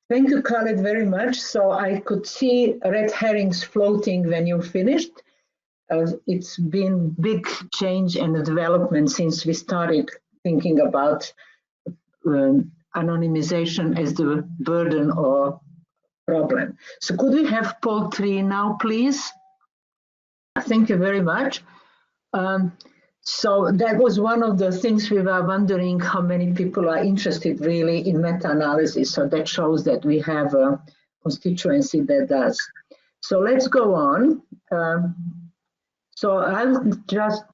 Thank you, Khaled, very much. So I could see red herrings floating when you finished. It's been big change and development since we started thinking about anonymization as the burden or problem. So could we have poll 3 now, please? Thank you very much. So that was one of the things we were wondering, how many people are interested really in meta-analysis. So that shows that we have a constituency that does. So let's go on. So I'll just,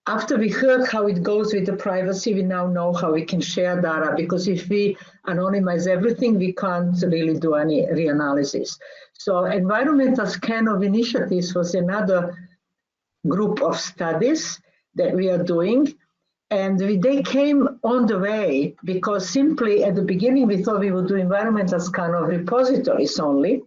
after we heard how it goes with the privacy, we now know how we can share data, because if we anonymize everything, we can't really do any reanalysis. So environmental scan of initiatives was another group of studies that we are doing. And they came on the way because simply at the beginning we thought we would do environmental scan of repositories only.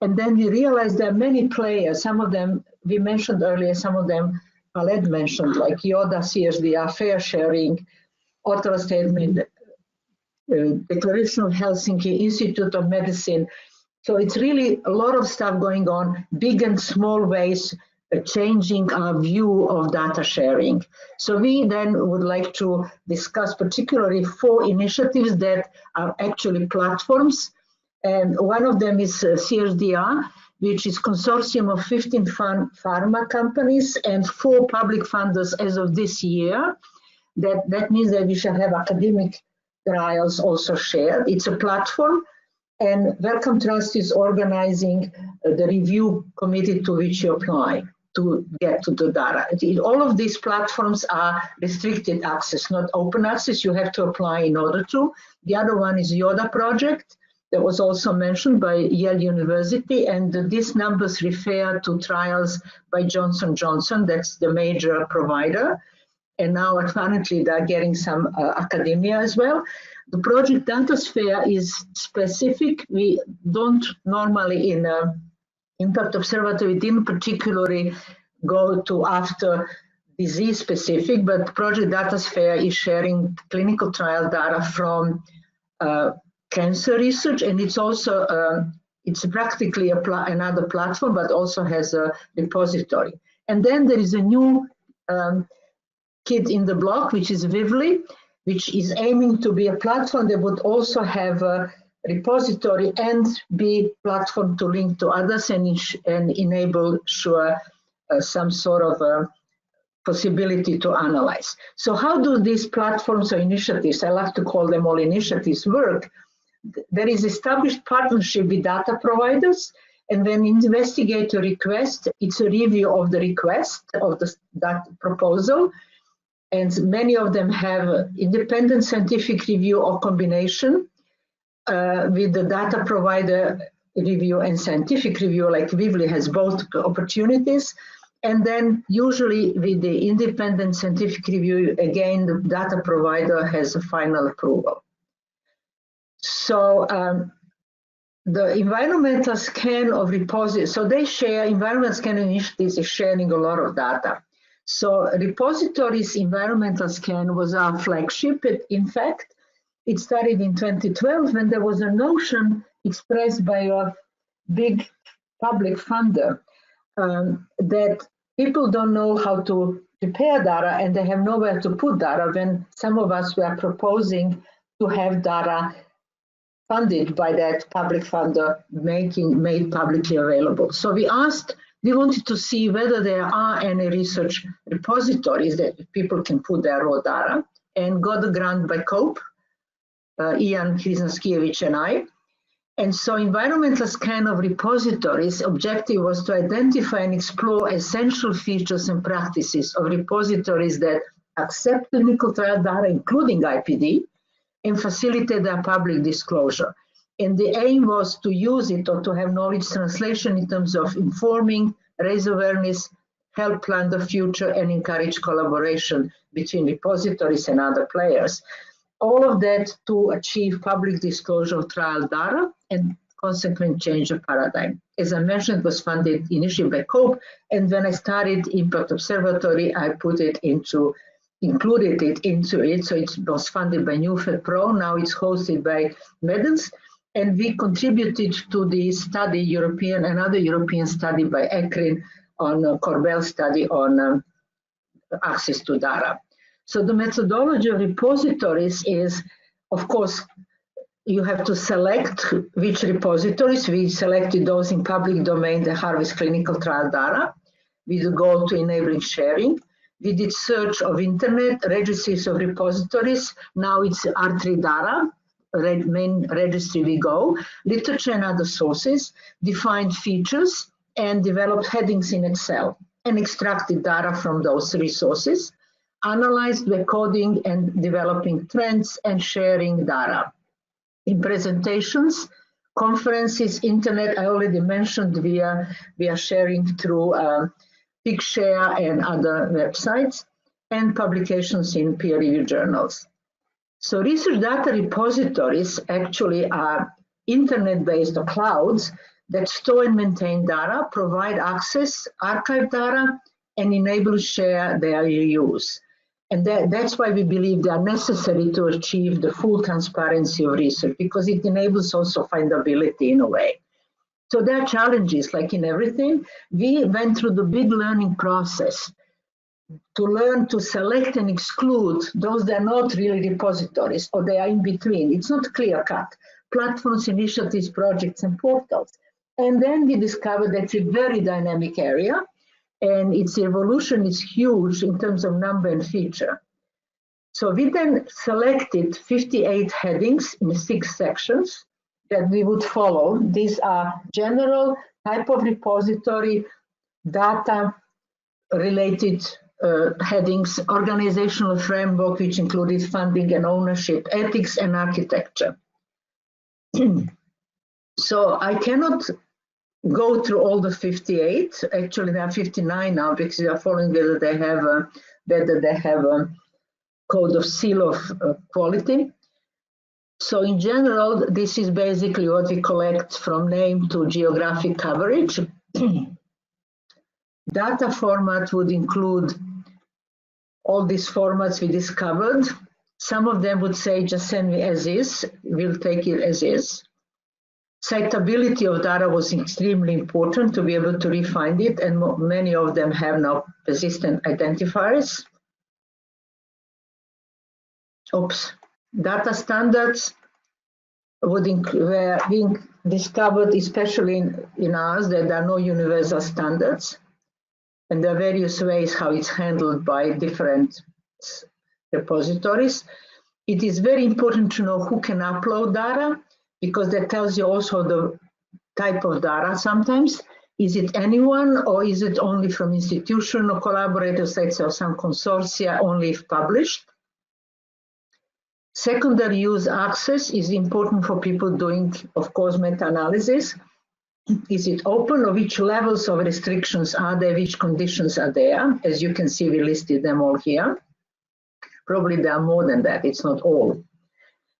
And then we realized there are many players, some of them we mentioned earlier, some of them Khaled mentioned, like YODA, CSDR, fair sharing, Ottawa Statement, Declaration of Helsinki, Institute of Medicine. So it's really a lot of stuff going on, big and small ways, changing our view of data sharing. So we then would like to discuss particularly 4 initiatives that are actually platforms. And one of them is CSDR, which is consortium of 15 pharma companies and 4 public funders as of this year. That means that we shall have academic trials also shared. It's a platform, and Wellcome Trust is organizing the review committee to which you apply to get to the data. All of these platforms are restricted access, not open access. You have to apply in order to. The other one is YODA project that was also mentioned by Yale University, and these numbers refer to trials by Johnson & Johnson, that's the major provider. And now apparently they're getting some academia as well. The project Datasphere is specific. We don't normally in IMPACT Observatory didn't particularly go to after disease specific, but Project Datasphere is sharing clinical trial data from cancer research, and it's also it's practically another platform, but also has a repository. And then there is a new kid in the block, which is Vivly, which is aiming to be a platform that would also have a repository and be platform to link to others and enable some sort of a possibility to analyze. So how do these platforms or initiatives, I love to call them all initiatives, work? There is established partnership with data providers, and when investigator requests, it's a review of the request of that proposal, and many of them have independent scientific review or combination with the data provider review and scientific review, like Vivly has both opportunities. And then usually with the independent scientific review, again, the data provider has a final approval. So the environmental scan of repositories, so they share, environmental scan initiatives is sharing a lot of data. So repositories environmental scan was our flagship. In fact, it started in 2012 when there was a notion expressed by a big public funder that people don't know how to prepare data and they have nowhere to put data, when some of us were proposing to have data funded by that public funder made publicly available. So we wanted to see whether there are any research repositories that people can put their raw data, and got a grant by COPE, Ian Kriznanskiewicz and I. And so environmental scan of repositories objective was to identify and explore essential features and practices of repositories that accept clinical trial data, including IPD, and facilitate their public disclosure. And the aim was to use it or to have knowledge translation in terms of informing, raise awareness, help plan the future, and encourage collaboration between repositories and other players. All of that to achieve public disclosure of trial data and consequent change of paradigm. As I mentioned, it was funded initially by COPE, and when I started IMPACT Observatory, I included it into it, so it was funded by NewFed Pro. Now it's hosted by Medens, And we contributed to the study, another European study by Cochrane on Corbell study on access to data. So the methodology of repositories is, of course, you have to select which repositories. We selected those in public domain that harvest clinical trial data. We do go to enabling sharing. We did search of internet, registries of repositories. Now it's R3 data, main registry we go, literature and other sources, defined features, and developed headings in Excel, and extracted data from those resources, analyzed the coding and developing trends and sharing data. In presentations, conferences, internet, I already mentioned we are sharing through Pigshare and other websites, and publications in peer-reviewed journals. So research data repositories actually are internet-based or clouds that store and maintain data, provide access, archive data, and enable share their reuse. And that's why we believe they are necessary to achieve the full transparency of research, because it enables also findability in a way. So there are challenges, like in everything. We went through the big learning process to learn to select and exclude those that are not really repositories, or they are in between. It's not clear cut. Platforms, initiatives, projects, and portals. And then we discovered that's a very dynamic area, and its evolution is huge in terms of number and feature. So we then selected 58 headings in 6 sections that we would follow. These are general, type of repository, data related headings, organizational framework, which included funding and ownership, ethics and architecture. So I cannot go through all the 58. Actually, there are 59 now, because we are following whether they have a code of seal of quality. So in general, this is basically what we collect from name to geographic coverage. Data format would include all these formats we discovered. Some of them would say, just send me as is, we'll take it as is. Citability of data was extremely important to be able to refine it, and many of them have now persistent identifiers. Data standards would where we discovered, especially in ours, that there are no universal standards, and there are various ways how it's handled by different repositories. It is very important to know who can upload data, because that tells you also the type of data sometimes. Is it anyone, or is it only from institution or collaborators, let's say, or some consortia, only if published? Secondary use access is important for people doing, of course, meta-analysis. Is it open, or which levels of restrictions are there, which conditions are there? As you can see, we listed them all here. Probably there are more than that, it's not all.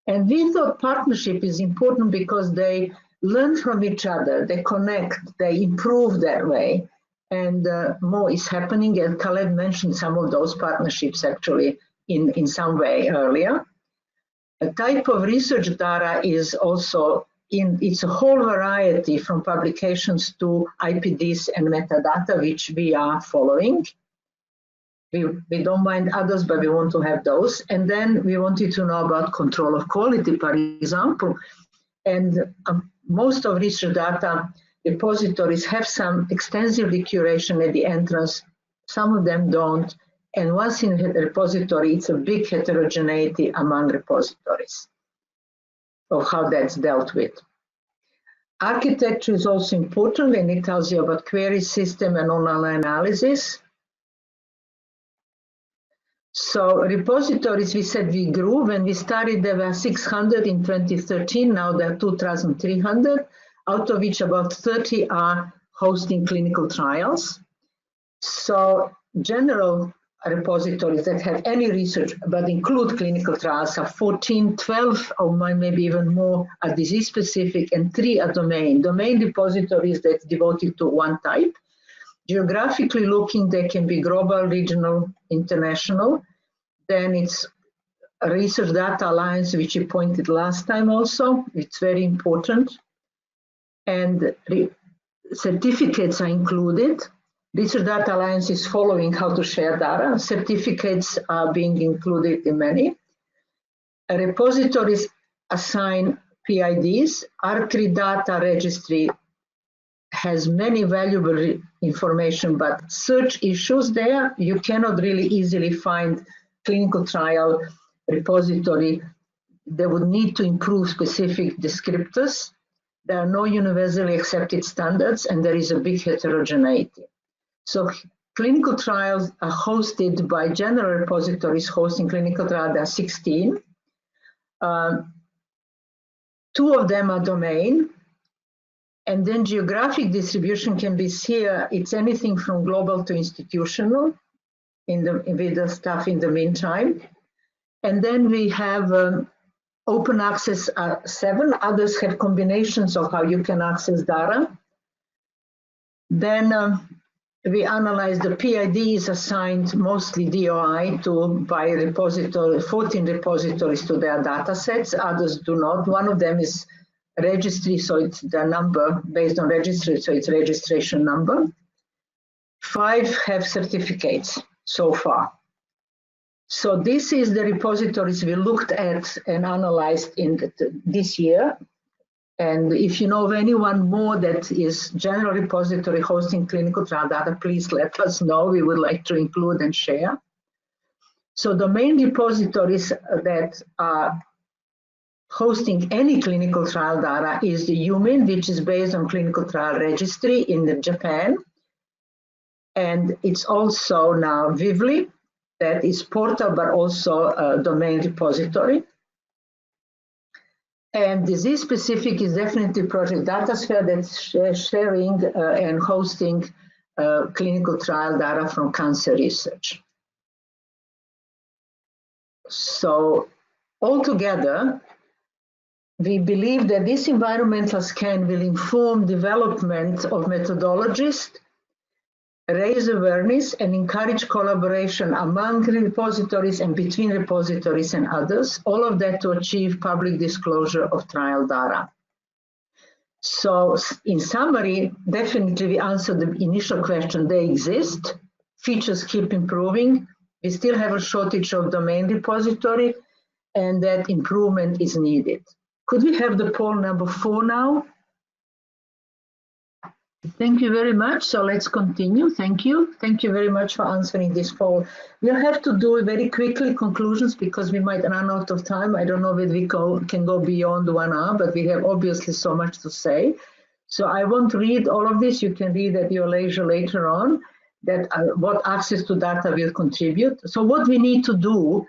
And we thought partnership is important because they learn from each other, they connect, they improve that way, and more is happening. And Khaled mentioned some of those partnerships actually in some way earlier. A type of research data is also it's a whole variety, from publications to IPDs and metadata, which we are following. We don't mind others, but we want to have those. And then we wanted to know about control of quality, for example. And most of research data repositories have some extensively curation at the entrance. Some of them don't. And once in a repository, it's a big heterogeneity among repositories of how that's dealt with. Architecture is also important, and it tells you about query system and online analysis. So repositories, we said we grew. When we started, there were 600 in 2013. Now there are 2,300, out of which about 30 are hosting clinical trials. So general repositories that have any research but include clinical trials are 14, 12, or maybe even more are disease specific, and 3 are domain. Domain repositories that's devoted to one type. Geographically looking, they can be global, regional, international. Then it's Research Data Alliance, which you pointed last time also. It's very important. And certificates are included. Research Data Alliance is following how to share data. Certificates are being included in many. Repositories assign PIDs. R3 Data Registry has many valuable information, but search issues there, you cannot really easily find clinical trial repository. They would need to improve specific descriptors. There are no universally accepted standards, and there is a big heterogeneity. So clinical trials are hosted by general repositories hosting clinical trials. There are 16. 2 of them are domain. And then geographic distribution can be here. It's anything from global to institutional with the stuff in the meantime. And then we have open access 7. Others have combinations of how you can access data. Then we analyze the PIDs assigned mostly DOI by repository, 14 repositories to their data sets. Others do not. One of them is registry, so it's the number based on registry, so it's registration number. 5 have certificates so far. So this is the repositories we looked at and analyzed in this year. And if you know of anyone more that is general repository hosting clinical trial data, please let us know. We would like to include and share. So the main repositories that are hosting any clinical trial data is the UMIN, which is based on clinical trial registry in Japan. And it's also now Vivli, that is portal, but also a domain repository. And disease specific is definitely Project DataSphere that's sharing and hosting clinical trial data from cancer research. So altogether, we believe that this environmental scan will inform development of methodologies, raise awareness, and encourage collaboration among repositories and between repositories and others, all of that to achieve public disclosure of trial data. So in summary, definitely we answered the initial question. They exist, features keep improving, we still have a shortage of domain repository, and that improvement is needed. Could we have the poll number 4 now? Thank you very much. So let's continue. Thank you. Thank you very much for answering this poll. We'll have to do very quickly conclusions because we might run out of time. I don't know whether we can go beyond 1 hour, but we have obviously so much to say. So I won't read all of this. You can read at your leisure later on that what access to data will contribute. So what we need to do,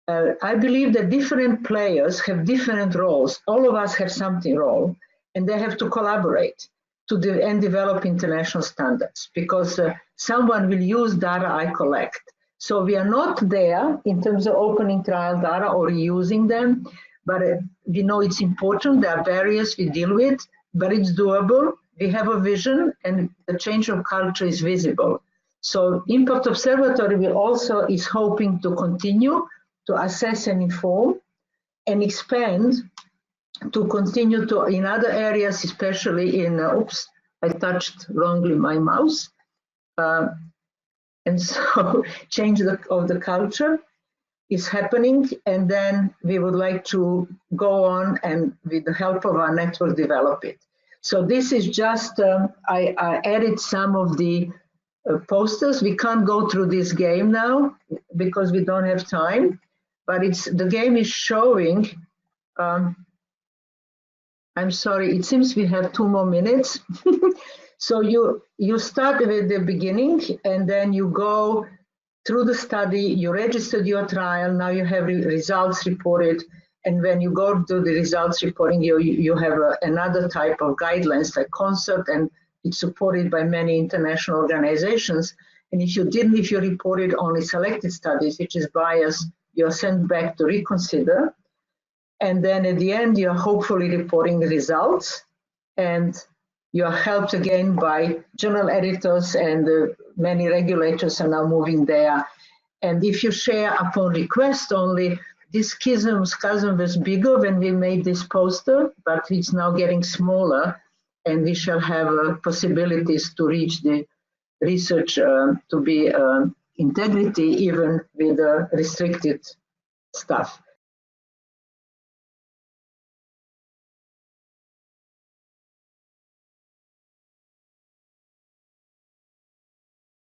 I believe that different players have different roles. All of us have something role, and they have to collaborate and develop international standards, because someone will use data I collect. So we are not there in terms of opening trial data or reusing them, but we know it's important. There are barriers we deal with, but it's doable. We have a vision, and the change of culture is visible. So IMPACT Observatory is hoping to continue to assess and inform and expand to continue to in other areas, especially in, oops, I touched wrongly my mouse. And so change of the culture is happening. And then we would like to go on and with the help of our network, develop it. So this is just, I added some of the posters. We can't go through this game now because we don't have time, but the game is showing, I'm sorry, it seems we have 2 more minutes. So you start with the beginning, and then you go through the study, you registered your trial, now you have results reported, and when you go to the results reporting, you have another type of guidelines like CONCERT, and it's supported by many international organizations. And if you reported only selected studies, which is biased, you're sent back to reconsider. And then at the end, you're hopefully reporting the results, and you're helped again by journal editors, and many regulators are now moving there. And if you share upon request only, this chasm was bigger when we made this poster, but it's now getting smaller, and we shall have possibilities to reach the research to be integrity even with restricted stuff.